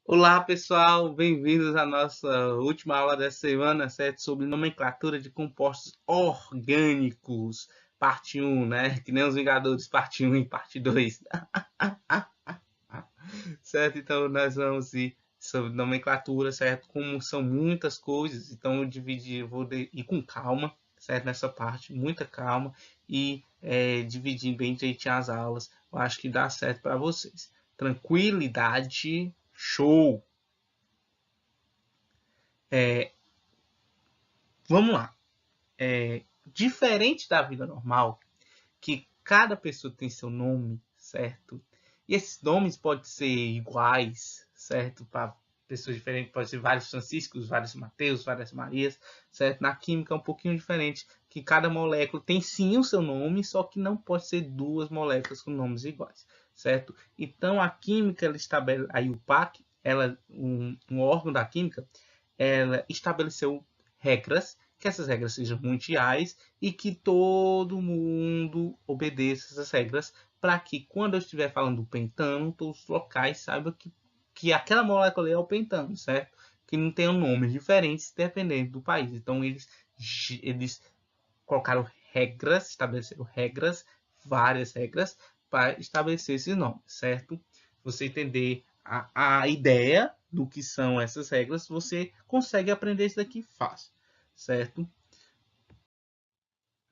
Olá, pessoal, bem-vindos à nossa última aula dessa semana, certo? Sobre nomenclatura de compostos orgânicos, parte um, né? Que nem os Vingadores, parte um e parte 2, certo? Então, nós vamos ir sobre nomenclatura, certo? Como são muitas coisas, então eu vou ir com calma, certo? Nessa parte, muita calma e dividir bem direitinho as aulas. Eu acho que dá certo para vocês. Tranquilidade, show! Vamos lá. Diferente da vida normal, que cada pessoa tem seu nome, certo? E esses nomes podem ser iguais, certo? Para pessoas diferentes, pode ser vários Franciscos, vários Mateus, várias Marias, certo? Na química é um pouquinho diferente, que cada molécula tem sim o seu nome, só que não pode ser duas moléculas com nomes iguais, certo? Então a química ela estabelece, a IUPAC, um órgão da química, ela estabeleceu regras, que essas regras sejam mundiais e que todo mundo obedeça essas regras para que quando eu estiver falando do pentano, todos os locais saibam que aquela molécula é o pentano, certo? Que não tenham nomes diferentes dependendo do país. Então eles colocaram regras, estabeleceram regras, várias regras, para estabelecer esses nomes, certo? Você entender a ideia do que são essas regras, você consegue aprender isso daqui fácil, certo?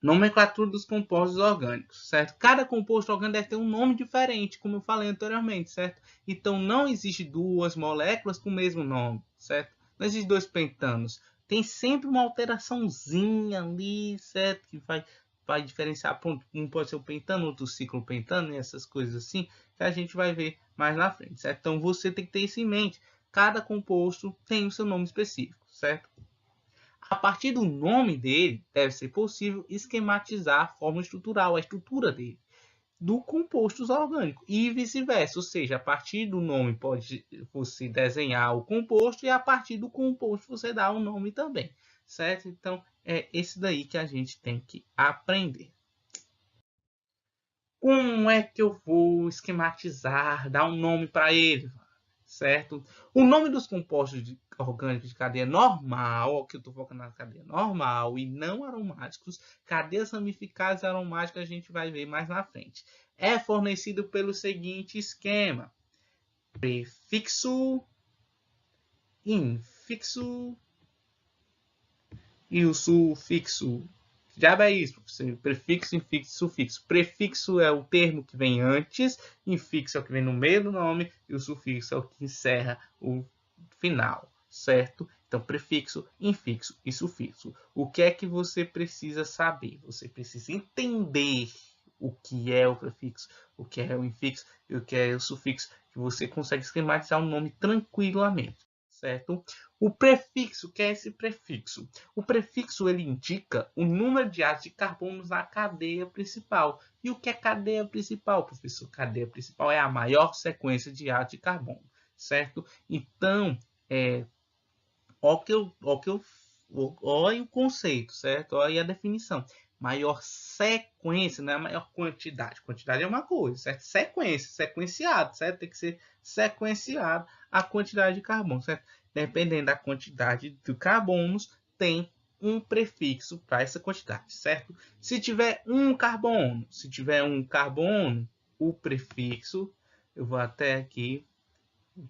Nomenclatura dos compostos orgânicos, certo? Cada composto orgânico deve ter um nome diferente, como eu falei anteriormente, certo? Então não existe duas moléculas com o mesmo nome, certo? Não existe dois pentanos. Tem sempre uma alteraçãozinha ali, certo? Que vai diferenciar. Um pode ser o pentano, outro ciclo pentano, e essas coisas assim, que a gente vai ver mais na frente, certo? Então você tem que ter isso em mente. Cada composto tem o seu nome específico, certo? A partir do nome dele, deve ser possível esquematizar a forma estrutural, a estrutura dele, do composto orgânico e vice-versa. Ou seja, a partir do nome pode você desenhar o composto e a partir do composto você dá o nome também, certo? Então, é esse daí que a gente tem que aprender. Como é que eu vou esquematizar, dar um nome para ele? Certo? O nome dos compostos orgânicos de cadeia normal, que eu estou focando na cadeia normal e não aromáticos, cadeias ramificadas aromáticas a gente vai ver mais na frente. É fornecido pelo seguinte esquema: prefixo, infixo e o sufixo. Já é isso, prefixo, infixo, sufixo. Prefixo é o termo que vem antes, infixo é o que vem no meio do nome e o sufixo é o que encerra o final, certo? Então, prefixo, infixo e sufixo. O que é que você precisa saber? Você precisa entender o que é o prefixo, o que é o infixo e o que é o sufixo, que você consegue esquematizar um nome tranquilamente, certo? O prefixo, o que é esse prefixo? O prefixo ele indica o número de átomos de carbono na cadeia principal. E o que é cadeia principal, professor? Cadeia principal é a maior sequência de átomos de carbono, certo? Então, olha o conceito, certo? Olha a definição. Maior sequência, não é a maior quantidade. Quantidade é uma coisa, certo? Sequência, sequenciado, certo? Tem que ser sequenciado a quantidade de carbono, certo? Dependendo da quantidade de carbonos, tem um prefixo para essa quantidade, certo? Se tiver um carbono, o prefixo, eu vou até aqui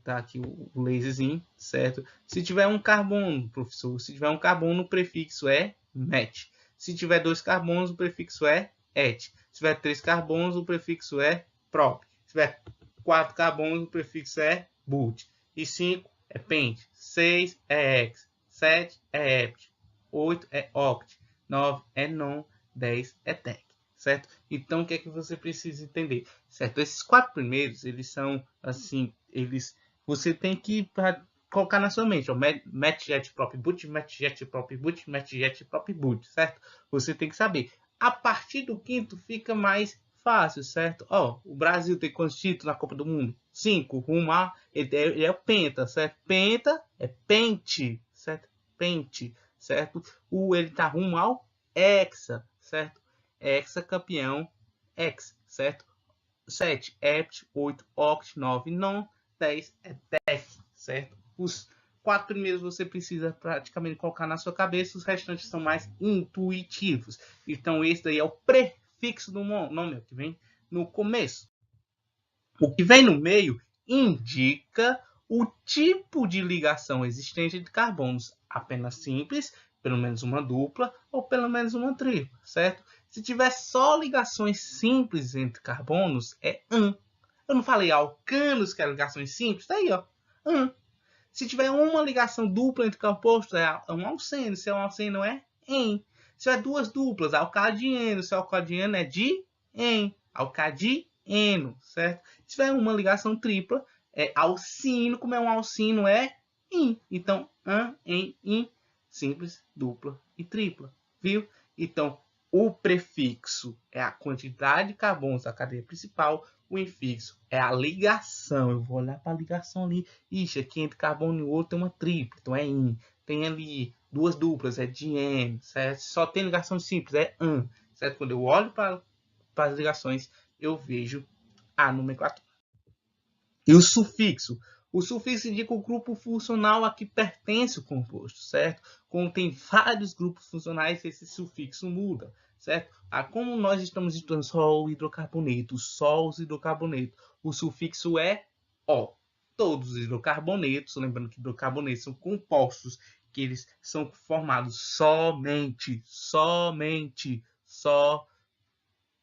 tá aqui o laserzinho, certo? Se tiver um carbono, professor, se tiver um carbono, o prefixo é met. Se tiver dois carbonos, o prefixo é et. Se tiver três carbonos, o prefixo é prop. Se tiver quatro carbonos, o prefixo é but. E 5 é pent. 6 é hex. 7 é hept. 8 é oct. 9 é non. 10 é tec. Certo? Então, o que é que você precisa entender? Certo? Esses quatro primeiros, eles são, assim, você tem que colocar na sua mente, ó, matjet prop boot, matjet prop boot, matjet prop boot, certo? Você tem que saber. A partir do quinto fica mais fácil, certo? Ó, o Brasil tem quantos títulos na Copa do Mundo? 5. Rumo a ele é o penta, certo? Penta é pente, certo? Pente, certo? Ele tá rumo ao hexa, certo? Hexa campeão, hex, certo? 7 hept, 8 oct, 9 non, 10 é tec, certo? Os 4 primeiros você precisa praticamente colocar na sua cabeça, os restantes são mais intuitivos. Então, esse daí é o prefixo do nome, que vem no começo. O que vem no meio indica o tipo de ligação existente entre carbonos, apenas simples, pelo menos uma dupla ou pelo menos uma tripla, certo? Se tiver só ligações simples entre carbonos, é an. Eu não falei alcanos, que é ligações simples? Tá aí, ó. An. Se tiver uma ligação dupla entre compostos, é um alceno. Se é um alceno, é en. Se tiver duas duplas, alcadieno. Se é alcadieno, é di-en. Alcadieno, certo? Se tiver uma ligação tripla, é alcino. Como é um alcino, é in. Então, an, en, in, simples, dupla e tripla. Viu? Então, o prefixo é a quantidade de carbonos da cadeia principal. O infixo é a ligação. Eu vou olhar para a ligação ali. Ixi, aqui entre carbono e outro tem uma tripla, então é in. Tem ali duas duplas, é dien, certo? Só tem ligação simples, é an, certo? Quando eu olho para as ligações, eu vejo a nomenclatura. E o sufixo? O sufixo indica o grupo funcional a que pertence o composto, certo? Como tem vários grupos funcionais, esse sufixo muda, certo? Como nós estamos estudando só o hidrocarboneto, só os hidrocarbonetos, o sufixo é O. Todos os hidrocarbonetos, lembrando que hidrocarbonetos são compostos que eles são formados somente só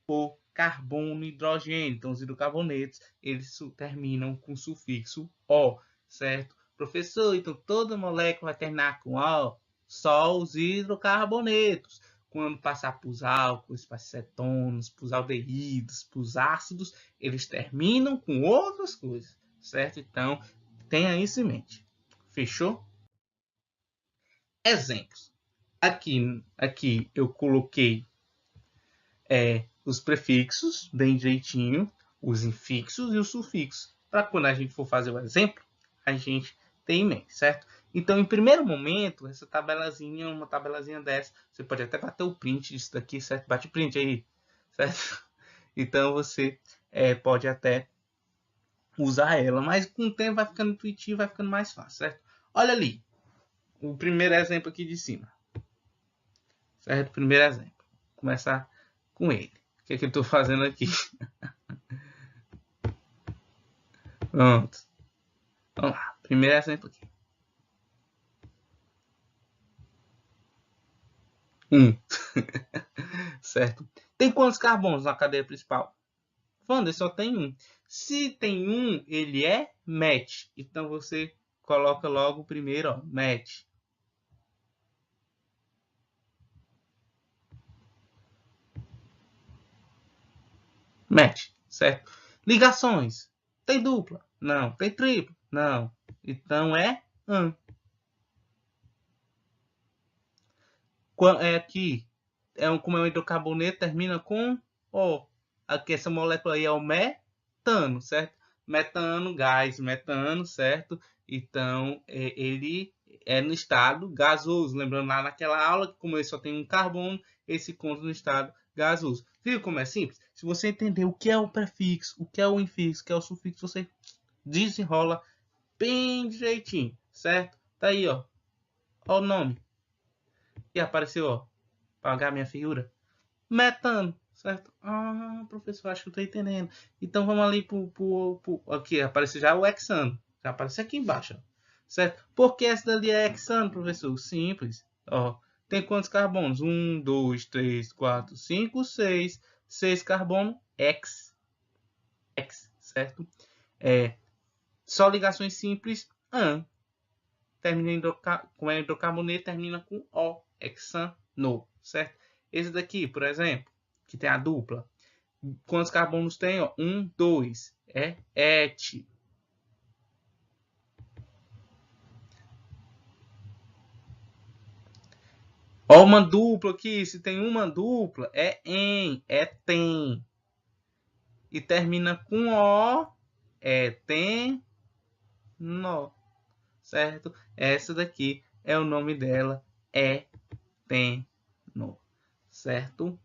por carbono e hidrogênio. Então, os hidrocarbonetos, eles terminam com o sufixo O, certo? Professor, então toda molécula vai terminar com O? Só os hidrocarbonetos. Quando passar para os álcools, para os cetonos, para os aldeídos, para os ácidos, eles terminam com outras coisas, certo? Então, tenha isso em mente. Fechou? Exemplos. Aqui eu coloquei os prefixos bem direitinho, os infixos e os sufixos, para quando a gente for fazer o exemplo, a gente tem em mente, certo? Então, em primeiro momento, essa tabelazinha, uma tabelazinha dessa, você pode até bater o print disso daqui, certo? Bate print aí, certo? Então, você pode até usar ela, mas com o tempo vai ficando intuitivo, vai ficando mais fácil, certo? Olha ali, o primeiro exemplo aqui de cima, certo? Primeiro exemplo. Vou começar com ele. O que é que eu estou fazendo aqui? Pronto. Vamos lá. Primeiro exemplo aqui. 1. Certo? Tem quantos carbonos na cadeia principal? Wander, só tem um. Se tem um, ele é match. Então, você coloca logo o primeiro, ó, match. Match, certo? Ligações. Tem dupla? Não. Tem tripla? Não. Então, é an. Aqui, como é um hidrocarboneto, termina com O. Aqui, essa molécula aí é o metano, certo? Metano, gás, metano, certo? Então, ele é no estado gasoso. Lembrando lá naquela aula, que como ele só tem um carbono, esse conta no estado gasoso. Viu como é simples? Se você entender o que é o prefixo, o que é o infixo, o que é o sufixo, você desenrola bem direitinho, certo? Tá aí, ó. Ó o nome. E apareceu, ó, pagar minha figura. Metano, certo? Ah, professor, acho que eu tô entendendo. Então vamos ali aqui, aparece já o hexano. Já aparece aqui embaixo, ó, certo? Por que essa dali é hexano, professor? Simples. Ó, tem quantos carbonos? 1, 2, 3, 4, 5, 6. 6 carbono, X, certo? Só ligações simples, an. Termina com hidrocarboneto, termina com O, hexano, certo? Esse daqui, por exemplo, que tem a dupla. Quantos carbonos tem? 1, 2. É et. Ó, uma dupla aqui. Se tem uma dupla, é em. É tem. E termina com O. É tem. No. Certo? Essa daqui é o nome dela. É tem. No. Certo?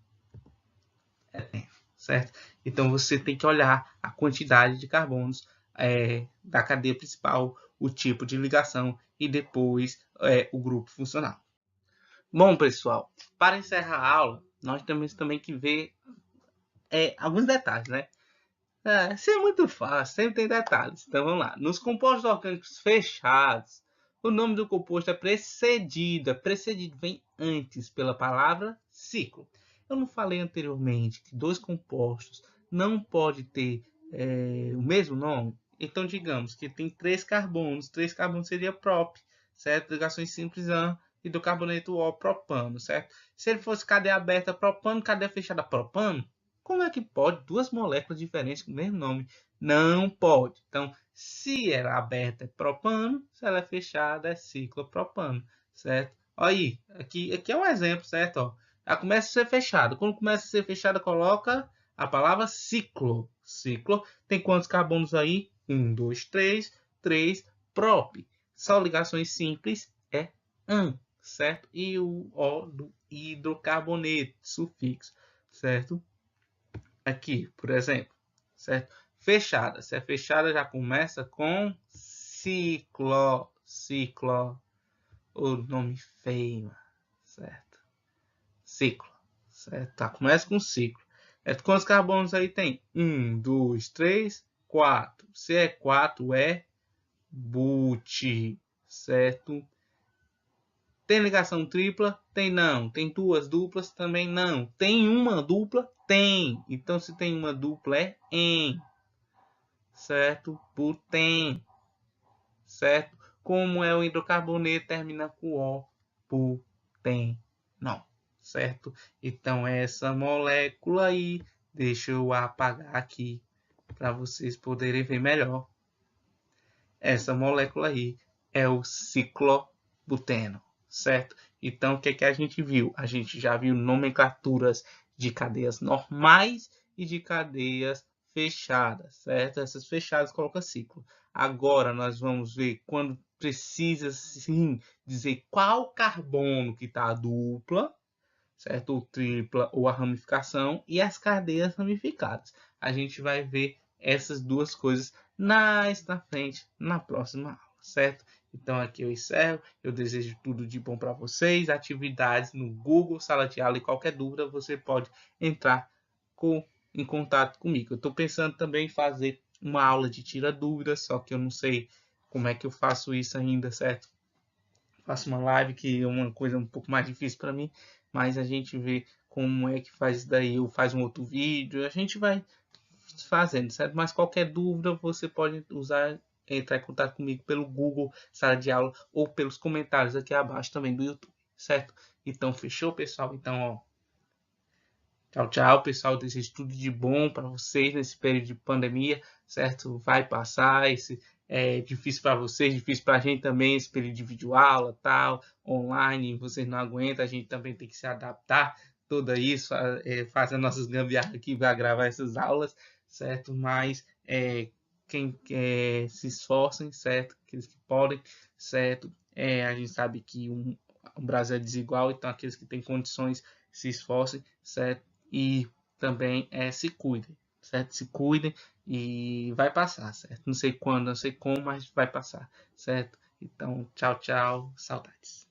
Certo? Então você tem que olhar a quantidade de carbonos da cadeia principal, o tipo de ligação e depois o grupo funcional. Bom, pessoal, para encerrar a aula, nós temos também que ver alguns detalhes, né? Isso é muito fácil, sempre tem detalhes. Então vamos lá. Nos compostos orgânicos fechados, o nome do composto é precedido. Precedido vem antes pela palavra ciclo. Eu não falei anteriormente que dois compostos não podem ter o mesmo nome? Então digamos que tem 3 carbonos. 3 carbonos seria prop, certo? Ligações simples hidrocarboneto O, propano, certo? Se ele fosse cadeia aberta propano, cadeia fechada propano, como é que pode 2 moléculas diferentes com o mesmo nome? Não pode. Então, se ela é aberta é propano, se ela é fechada é ciclopropano, certo? Olha aí, aqui é um exemplo, certo? Ó, ela começa a ser fechada. Quando começa a ser fechada, coloca a palavra ciclo. Ciclo tem quantos carbonos aí? 1, 2, 3, 3, prop. Só ligações simples é an, certo? E o O do hidrocarboneto, sufixo, certo? Aqui, por exemplo, certo? Fechada. Se é fechada, já começa com ciclo. O nome feio, certo? Ciclo, certo? Tá, começa com ciclo. Quantos carbonos aí tem? 1, 2, 3, 4. Se é 4, é but, certo? Tem ligação tripla? Tem não. Tem 2 duplas? Também não. Tem uma dupla? Tem. Então, se tem uma dupla, é em. Certo? Butém. Certo? Como é o hidrocarboneto, termina com O. Butém. Não. Certo? Então, essa molécula aí, deixa eu apagar aqui para vocês poderem ver melhor. Essa molécula aí é o ciclobuteno, certo? Então, o que é que a gente viu? A gente já viu nomenclaturas de cadeias normais e de cadeias fechadas, certo? Essas fechadas colocam ciclo. Agora, nós vamos ver quando precisa, sim, dizer qual carbono que está a dupla, certo? Ou tripla, ou a ramificação, e as cadeias ramificadas. A gente vai ver essas duas coisas mais na frente, na próxima aula, certo? Então aqui eu encerro, eu desejo tudo de bom para vocês, atividades no Google, sala de aula, e qualquer dúvida você pode entrar em contato comigo. Eu estou pensando também em fazer uma aula de tira dúvidas, só que eu não sei como é que eu faço isso ainda, certo? Faço uma live, que é uma coisa um pouco mais difícil para mim, mas a gente vê como é que faz isso daí, ou faz um outro vídeo, a gente vai fazendo, certo? Mas qualquer dúvida você pode entrar em contato comigo pelo Google, sala de aula, ou pelos comentários aqui abaixo também do YouTube, certo? Então, fechou, pessoal? Então, ó, tchau, tchau, pessoal. Desejo tudo de bom para vocês nesse período de pandemia, certo? Vai passar. Esse é difícil para vocês, difícil para a gente também, esse período de videoaula, tal, online. Vocês não aguentam, a gente também tem que se adaptar. Tudo isso, fazer nossas gambiarras aqui para gravar essas aulas, certo? Mas quem se esforcem, certo? Aqueles que podem, certo? A gente sabe que o Brasil é desigual, então aqueles que têm condições se esforcem, certo? E também se cuidem, certo? Se cuidem e vai passar, certo? Não sei quando, não sei como, mas vai passar, certo? Então, tchau, tchau, saudades.